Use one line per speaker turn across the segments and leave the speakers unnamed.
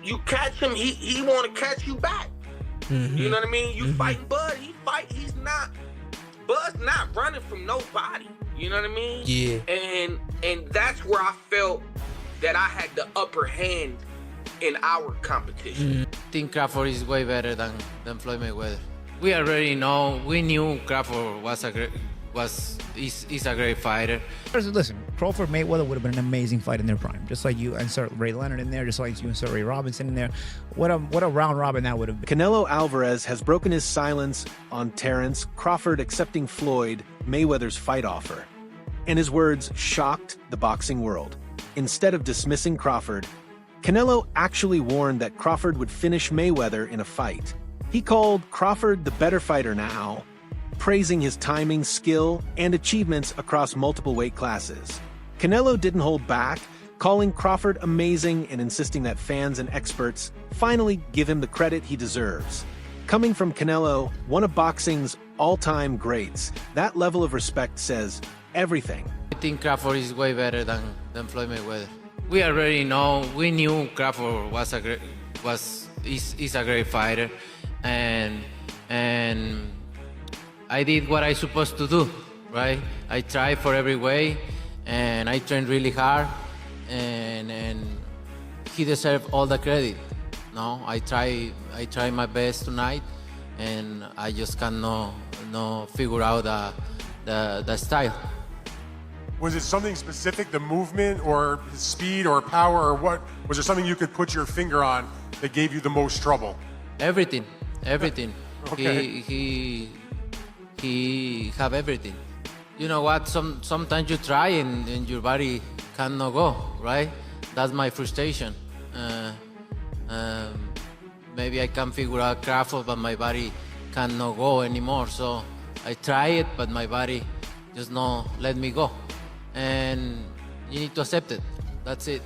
You catch him, he want to catch you back. You know what I mean? You fight Bud, Bud's not running from nobody. You know what I mean?
Yeah.
And that's where I felt that I had the upper hand in our competition.
I think Crawford is way better than Floyd Mayweather. We already know, we knew Crawford is a great fighter.
Listen, Crawford Mayweather would have been an amazing fight in their prime. Just like you insert Ray Leonard in there, just like you insert Ray Robinson in there. What a round robin that would have been.
Canelo Alvarez has broken his silence on Terence Crawford accepting Floyd Mayweather's fight offer. And his words shocked the boxing world. Instead of dismissing Crawford, Canelo actually warned that Crawford would finish Mayweather in a fight. He called Crawford the better fighter now, praising his timing, skill, and achievements across multiple weight classes. Canelo didn't hold back, calling Crawford amazing and insisting that fans and experts finally give him the credit he deserves. Coming from Canelo, one of boxing's all-time greats, that level of respect says everything.
I think Crawford is way better than Floyd Mayweather. We already know, we knew Crawford is a great fighter, and I did what I supposed to do, right? I tried for every way, and I trained really hard, and he deserved all the credit. No, I try my best tonight, and I just cannot figure out the style.
Was it something specific, the movement or his speed or power, or what? Was there something you could put your finger on that gave you the most trouble?
Everything.
Okay.
He have everything. You know what? Sometimes you try and your body cannot go, right? That's my frustration. Maybe I can figure out Crawford, but my body cannot go anymore. So I try it, but my body just not let me go. And you need to accept it. That's it.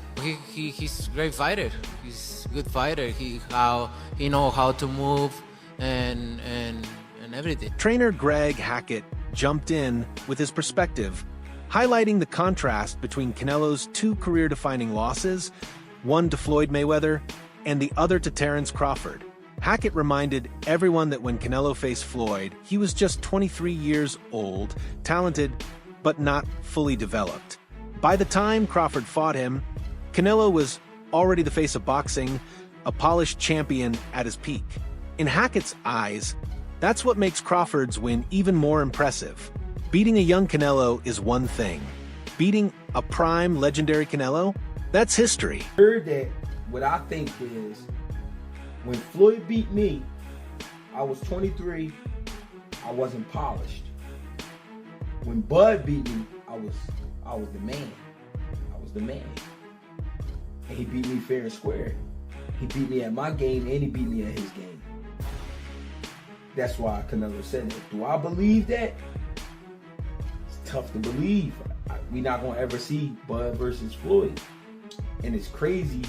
He's a great fighter. He's a good fighter. He know how to move and everything.
Trainer Greg Hackett jumped in with his perspective, highlighting the contrast between Canelo's two career-defining losses, one to Floyd Mayweather and the other to Terence Crawford. Hackett reminded everyone that when Canelo faced Floyd, he was just 23 years old, talented, but not fully developed. By the time Crawford fought him, Canelo was already the face of boxing, a polished champion at his peak. In Hackett's eyes, that's what makes Crawford's win even more impressive. Beating a young Canelo is one thing. Beating a prime, legendary Canelo, that's history.
Heard that what I think is, when Floyd beat me, I was 23, I wasn't polished. When Bud beat me, I was the man. I was the man. And he beat me fair and square. He beat me at my game and he beat me at his game. That's why Canelo said it. Do I believe that? It's tough to believe. We're not going to ever see Bud versus Floyd. And it's crazy.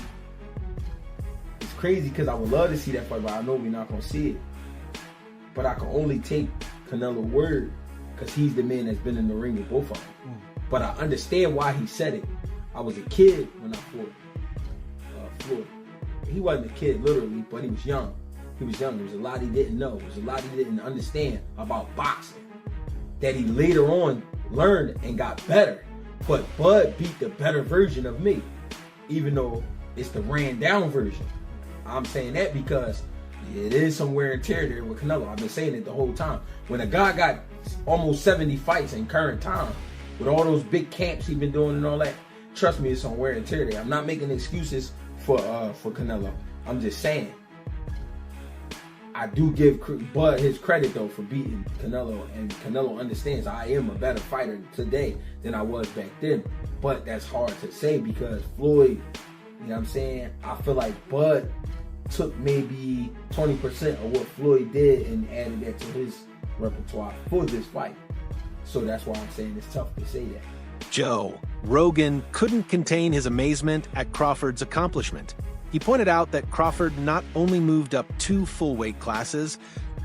It's crazy because I would love to see that fight, but I know we're not going to see it. But I can only take Canelo's word because he's the man that's been in the ring with both of them. But I understand why he said it. I was a kid when I fought Floyd. He wasn't a kid literally, but he was young. He was young. There was a lot he didn't know. There was a lot he didn't understand about boxing that he later on learned and got better. But Bud beat the better version of me, even though it's the ran down version. I'm saying that because it is some wear and tear there with Canelo. I've been saying it the whole time. When a guy got almost 70 fights in current time, with all those big camps he's been doing and all that, trust me, it's some wear and tear there. I'm not making excuses for Canelo. I'm just saying. I do give Bud his credit though for beating Canelo, and Canelo understands I am a better fighter today than I was back then. But that's hard to say because Floyd, you know what I'm saying? I feel like Bud took maybe 20% of what Floyd did and added that to his repertoire for this fight. So that's why I'm saying it's tough to say that.
Joe Rogan couldn't contain his amazement at Crawford's accomplishment. He pointed out that Crawford not only moved up 2 full weight classes,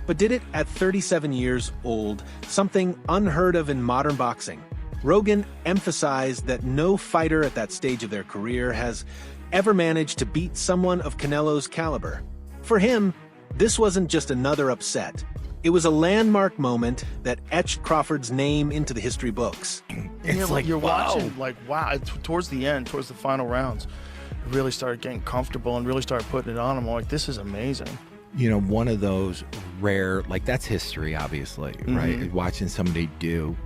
but did it at 37 years old, something unheard of in modern boxing. Rogan emphasized that no fighter at that stage of their career has ever manage to beat someone of Canelo's caliber. For him, this wasn't just another upset. It was a landmark moment that etched Crawford's name into the history books.
It's like you're watching, like, wow. Towards the end, towards the final rounds, really started getting comfortable and really started putting it on him. I'm like, this is amazing.
You know, one of those rare, like, that's history, obviously, right? Watching somebody do,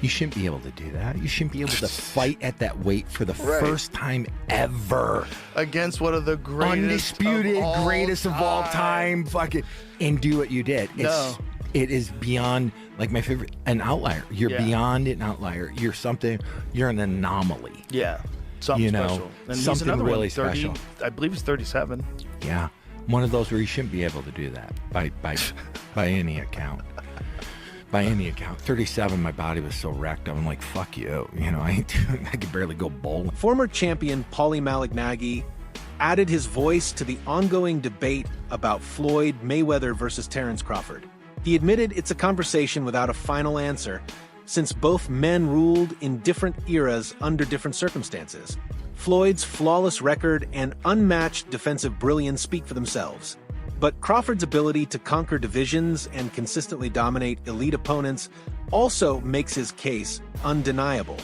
you shouldn't be able to do that. You shouldn't be able to fight at that weight for the first time ever.
Against one of the greatest,
undisputed greatest of all time, fucking, and do what you did. It is beyond, like, my favorite, an outlier. You're beyond an outlier. You're something, you're an anomaly.
Yeah, something special. And
something
he's
really
30,
special.
I believe he's 37.
Yeah, one of those where you shouldn't be able to do that by any account. By any account. 37, my body was so wrecked. I'm like, fuck you. You know, I could barely go bowling.
Former champion Paulie Malignaggi added his voice to the ongoing debate about Floyd Mayweather versus Terence Crawford. He admitted it's a conversation without a final answer, since both men ruled in different eras under different circumstances. Floyd's flawless record and unmatched defensive brilliance speak for themselves. But Crawford's ability to conquer divisions and consistently dominate elite opponents also makes his case undeniable.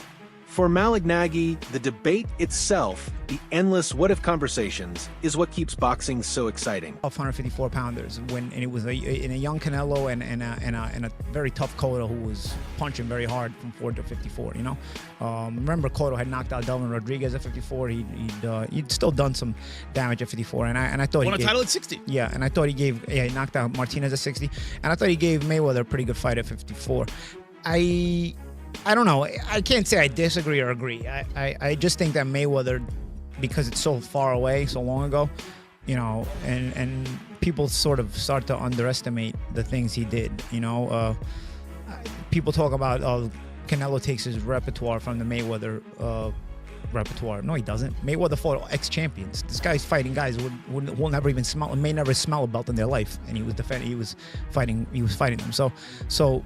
For Malignaggi, the debate itself, the endless what-if conversations, is what keeps boxing so exciting.
154-pounders, and it was in a young Canelo and a very tough Cotto who was punching very hard from 4 to 54. You know, remember Cotto had knocked out Delvin Rodriguez at 54. He'd still done some damage at 54, and I thought
won a title at 60.
Yeah, and I thought he knocked out Martinez at 60, and I thought he gave Mayweather a pretty good fight at 54. I don't know. I can't say I disagree or agree. I just think that Mayweather, because it's so far away, so long ago, you know, and people sort of start to underestimate the things he did. You know, people talk about Canelo takes his repertoire from the Mayweather repertoire. No, he doesn't. Mayweather fought ex-champions. This guy's fighting guys who will never even smell, may never smell a belt in their life, and he was fighting them. So.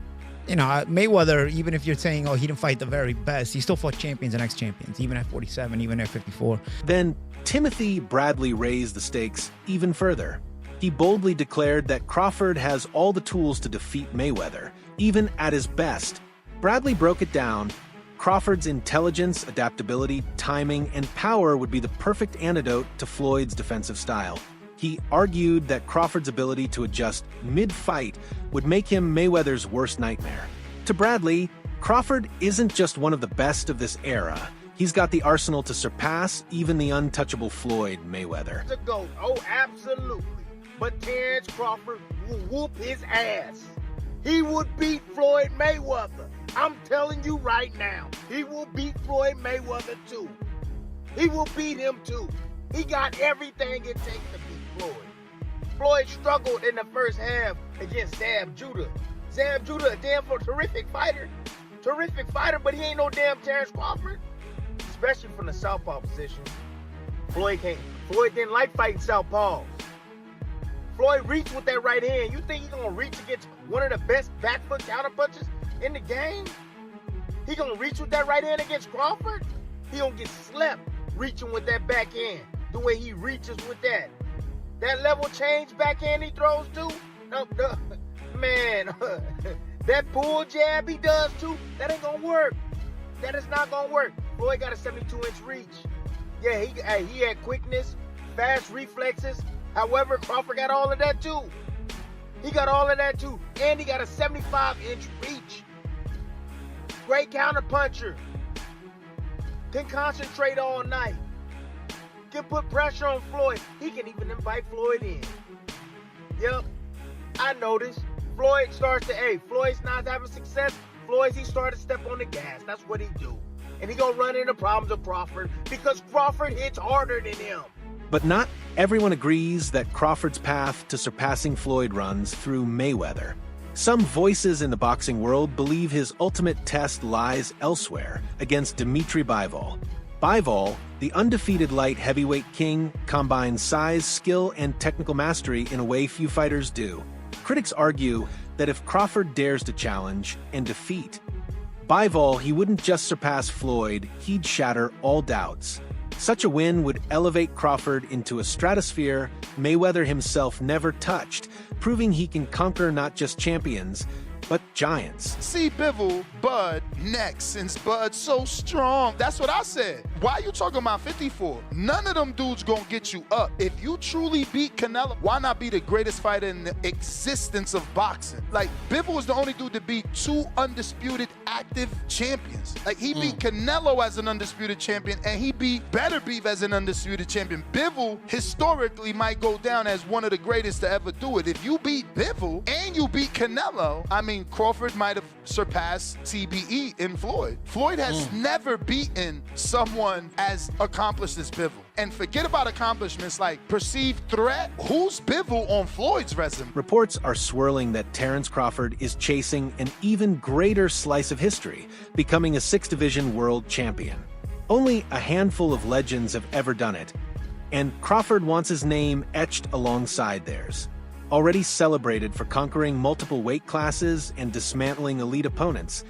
You know, Mayweather, even if you're saying, oh, he didn't fight the very best, he still fought champions and ex-champions, even at 47, even at 54.
Then Timothy Bradley raised the stakes even further. He boldly declared that Crawford has all the tools to defeat Mayweather, even at his best. Bradley broke it down. Crawford's intelligence, adaptability, timing, and power would be the perfect antidote to Floyd's defensive style. He argued that Crawford's ability to adjust mid-fight would make him Mayweather's worst nightmare. To Bradley, Crawford isn't just one of the best of this era. He's got the arsenal to surpass even the untouchable Floyd Mayweather.
The GOAT, oh, absolutely. But Terence Crawford will whoop his ass. He would beat Floyd Mayweather. I'm telling you right now, he will beat Floyd Mayweather too. He will beat him too. He got everything it takes to beat Floyd. Floyd struggled in the first half against Zab Judah. Zab Judah, a damn terrific fighter. Terrific fighter, but he ain't no damn Terence Crawford. Especially from the southpaw position. Floyd didn't like fighting southpaws. Floyd reached with that right hand. You think he's gonna reach against one of the best back foot counter punches in the game? He gonna reach with that right hand against Crawford? He gonna get slept reaching with that backhand. The way he reaches with that. That level change backhand he throws too. Man, that pull jab he does too, that ain't gonna work. That is not gonna work. Floyd got a 72-inch reach. Yeah, he had quickness, fast reflexes. However, Crawford got all of that too. He got all of that too. And he got a 75-inch reach. Great counter puncher. Can concentrate all night. Can put pressure on Floyd. He can even invite Floyd in. Yep, I noticed. Floyd's not having success. He started to step on the gas. That's what he do. And he gonna run into problems with Crawford because Crawford hits harder than him.
But not everyone agrees that Crawford's path to surpassing Floyd runs through Mayweather. Some voices in the boxing world believe his ultimate test lies elsewhere, against Dimitri Bivol. Bivol, the undefeated light heavyweight king, combines size, skill, and technical mastery in a way few fighters do. Critics argue that if Crawford dares to challenge and defeat Bivol, he wouldn't just surpass Floyd, he'd shatter all doubts. Such a win would elevate Crawford into a stratosphere Mayweather himself never touched, proving he can conquer not just champions, but giants.
See Bivol, Bud, next, since Bud's so strong. That's what I said. Why you talking about 54? None of them dudes gonna get you up. If you truly beat Canelo, why not be the greatest fighter in the existence of boxing? Like, Bivol is the only dude to beat 2 undisputed active champions. Like, he beat Canelo as an undisputed champion, and he beat Better Beef as an undisputed champion. Bivol, historically, might go down as one of the greatest to ever do it. If you beat Bivol and you beat Canelo, I mean, Crawford might have surpassed TBE in Floyd. Floyd has never beaten someone as accomplished as Bivol. And forget about accomplishments like perceived threat. Who's Bivol on Floyd's resume?
Reports are swirling that Terence Crawford is chasing an even greater slice of history, becoming a 6th Division world champion. Only a handful of legends have ever done it, and Crawford wants his name etched alongside theirs. Already celebrated for conquering multiple weight classes and dismantling elite opponents,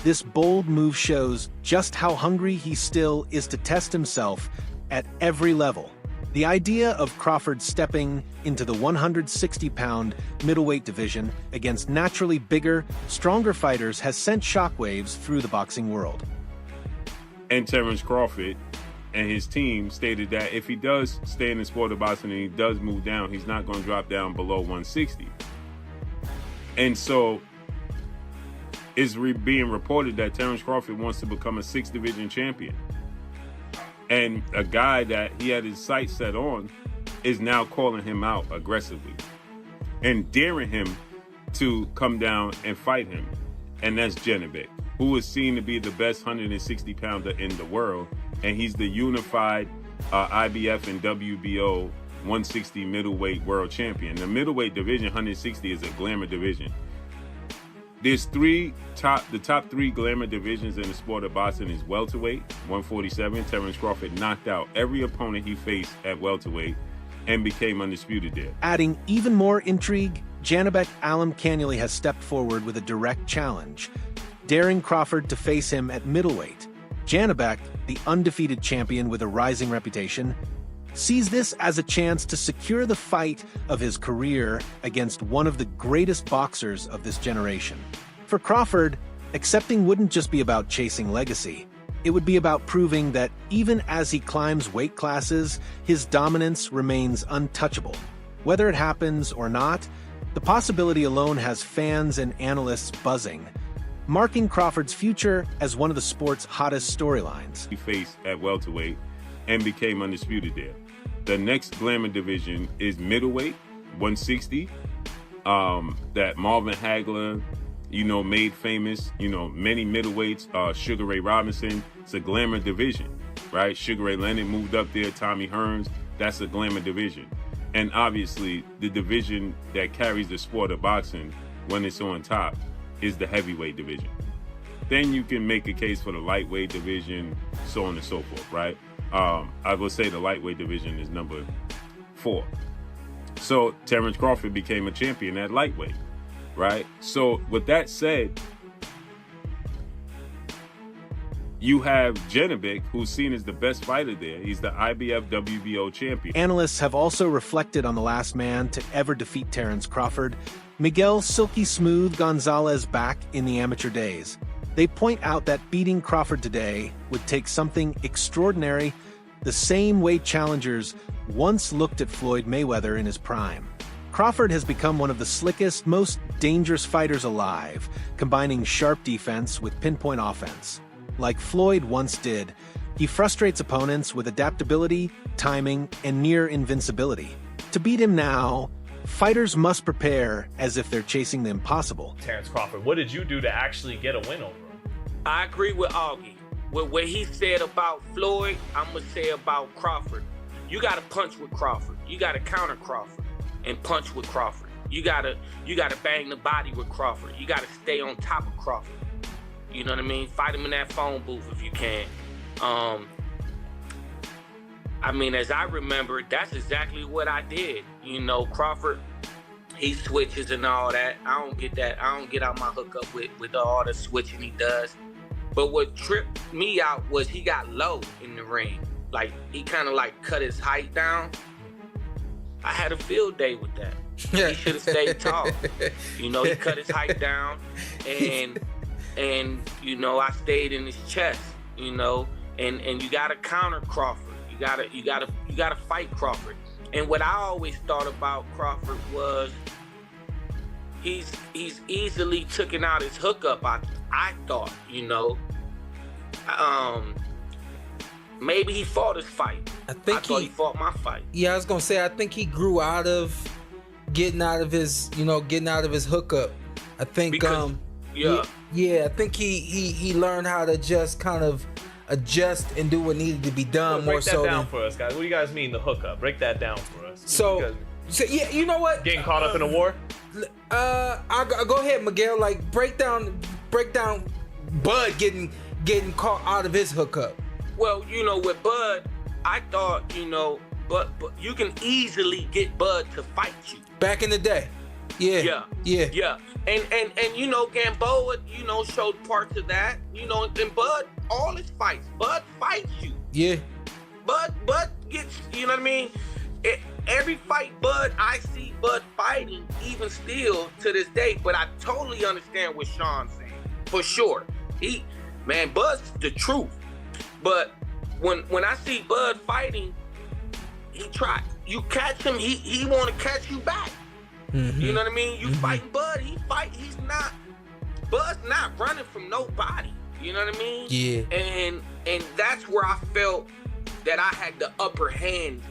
this bold move shows just how hungry he still is to test himself at every level. The idea of Crawford stepping into the 160-pound middleweight division against naturally bigger, stronger fighters has sent shockwaves through the boxing world.
And Terence Crawford and his team stated that if he does stay in the sport of boxing and he does move down, he's not going to drop down below 160. And so it's being reported that Terence Crawford wants to become a 6th Division champion. And a guy that he had his sights set on is now calling him out aggressively and daring him to come down and fight him. And that's Janibek, who is seen to be the best 160-pounder in the world. And he's the unified IBF and WBO 160 middleweight world champion. The middleweight division, 160, is a glamour division. There's the top 3 glamour divisions in the sport of boxing is welterweight, 147. Terence Crawford knocked out every opponent he faced at welterweight and became undisputed there.
Adding even more intrigue, Janibek Alimkanieli has stepped forward with a direct challenge, daring Crawford to face him at middleweight. Janibek, the undefeated champion with a rising reputation, sees this as a chance to secure the fight of his career against one of the greatest boxers of this generation. For Crawford, accepting wouldn't just be about chasing legacy. It would be about proving that even as he climbs weight classes, his dominance remains untouchable. Whether it happens or not, the possibility alone has fans and analysts buzzing, marking Crawford's future as one of the sport's hottest storylines.
He faced at welterweight and became undisputed there. The next glamour division is middleweight, 160, that Marvin Hagler, made famous, many middleweights, Sugar Ray Robinson. It's a glamour division, right? Sugar Ray Leonard moved up there, Tommy Hearns, that's a glamour division. And obviously, the division that carries the sport of boxing when it's on top is the heavyweight division. Then you can make a case for the lightweight division, so on and so forth, right? I will say the lightweight division is number 4. So Terence Crawford became a champion at lightweight, right? So with that said, you have Janibek, who's seen as the best fighter there. He's the IBF WBO champion.
Analysts have also reflected on the last man to ever defeat Terence Crawford, Miguel Silky Smooth Gonzalez, back in the amateur days. They point out that beating Crawford today would take something extraordinary, the same way challengers once looked at Floyd Mayweather in his prime. Crawford has become one of the slickest, most dangerous fighters alive, combining sharp defense with pinpoint offense. Like Floyd once did, he frustrates opponents with adaptability, timing, and near invincibility. To beat him now, fighters must prepare as if they're chasing the impossible.
Terence Crawford, what did you do to actually get a win over him?
I agree with Augie. With what he said about Floyd, I'm going to say about Crawford. You got to punch with Crawford. You got to counter Crawford and punch with Crawford. You got to bang the body with Crawford. You got to stay on top of Crawford. You know what I mean? Fight him in that phone booth if you can. As I remember, that's exactly what I did. Crawford, he switches and all that. I don't get that. I don't get out my hookup with all the switching he does. But what tripped me out was he got low in the ring. like he kind of like cut his height down. I had a field day with that. He should have stayed tall. You know, he cut his height down, and you know, I stayed in his chest. You know, and you gotta counter Crawford. You gotta fight Crawford. And what I always thought about Crawford was he's easily taken out his hookup. I thought, you know, maybe he fought his fight. I thought he fought my fight.
Yeah, I was gonna say I think he grew out of getting out of his hookup. I think
Because,
I think he learned how to just kind of adjust and do what needed to be done more so.
Break that down for us, guys. What do you guys mean the hookup? Break that down for us.
So yeah, you know what?
Getting caught up in a war?
I'll go ahead, Miguel. Like break down Bud getting caught out of his hookup.
Well, you know, with Bud, I thought, you know, but you can easily get Bud to fight you.
Back in the day. Yeah. And you know, Gamboa, you know, showed parts of that. You know, and Bud, all his fights, Bud fights you. Yeah.
Bud gets, you know what I mean? Every fight I see Bud fighting, even still to this day, but I totally understand what Sean's saying. For sure. Bud's the truth. But when I see Bud fighting, you catch him, he want to catch you back. Mm-hmm. You know what I mean? You fighting Bud, Bud's not running from nobody. You know what I mean?
Yeah.
And that's where I felt that I had the upper hand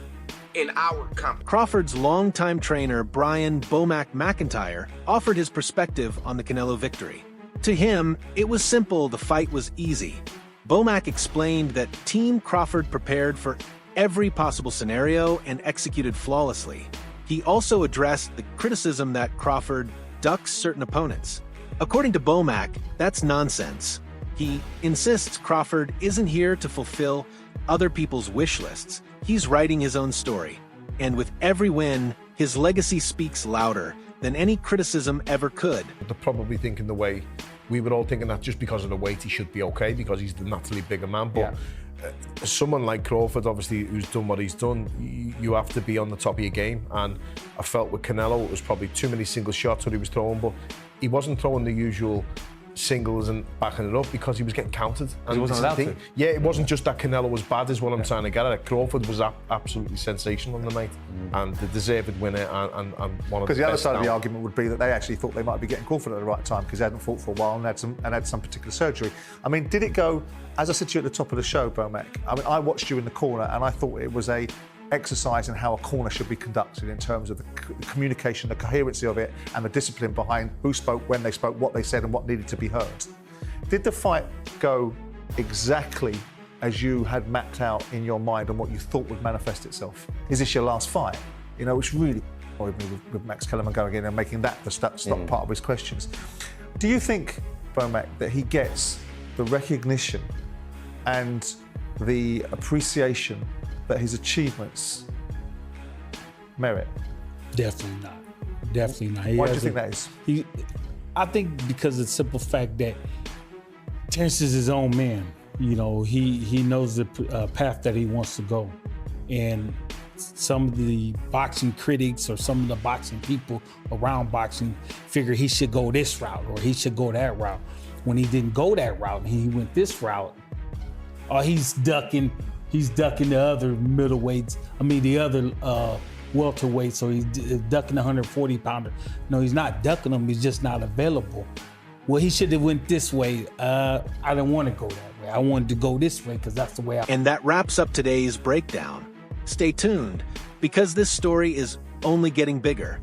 in our company.
Crawford's longtime trainer, Brian Bomac McIntyre, offered his perspective on the Canelo victory. To him, it was simple, the fight was easy. Bomac explained that Team Crawford prepared for every possible scenario and executed flawlessly. He also addressed the criticism that Crawford ducks certain opponents. According to Bomac, that's nonsense. He insists Crawford isn't here to fulfill other people's wish lists. He's writing his own story. And with every win, his legacy speaks louder than any criticism ever could.
They're probably thinking the way we were all thinking, that just because of the weight he should be okay because he's the naturally bigger man. But someone like Crawford, obviously, who's done what he's done, you have to be on the top of your game. And I felt with Canelo, it was probably too many single shots that he was throwing, but he wasn't throwing the usual singles and backing it up because he was getting counted. And
he wasn't allowed to.
Yeah, it wasn't just that Canelo was bad is what I'm trying to get at. Crawford was absolutely sensational on the night and the deserved winner and one of the best.
Because the other side of the argument would be that they actually thought they might be getting Crawford at the right time because they hadn't fought for a while and had some particular surgery. I mean, did it go, as I said to you at the top of the show, Bomac, I mean, I watched you in the corner and I thought it was a exercise in how a corner should be conducted in terms of the communication, the coherency of it, and the discipline behind who spoke, when they spoke, what they said, and what needed to be heard. Did the fight go exactly as you had mapped out in your mind and what you thought would manifest itself? Is this your last fight? You know, it's really annoyed me with Max Kellerman going in and making that the stop part of his questions. Do you think, Bomac, that he gets the recognition and the appreciation that his achievements merit?
Definitely not. Definitely not.
Why do you think that is?
I think because of the simple fact that Terence is his own man. You know, he knows the path that he wants to go. And some of the boxing critics or some of the boxing people around boxing figure he should go this route or he should go that route. When he didn't go that route and he went this route, he's ducking the other middleweights. I mean, the other welterweight, so he's ducking the 140-pounder. No, he's not ducking them. He's just not available. Well, he should have went this way. I didn't want to go that way. I wanted to go this way because that's the way I...
And that wraps up today's breakdown. Stay tuned, because this story is only getting bigger.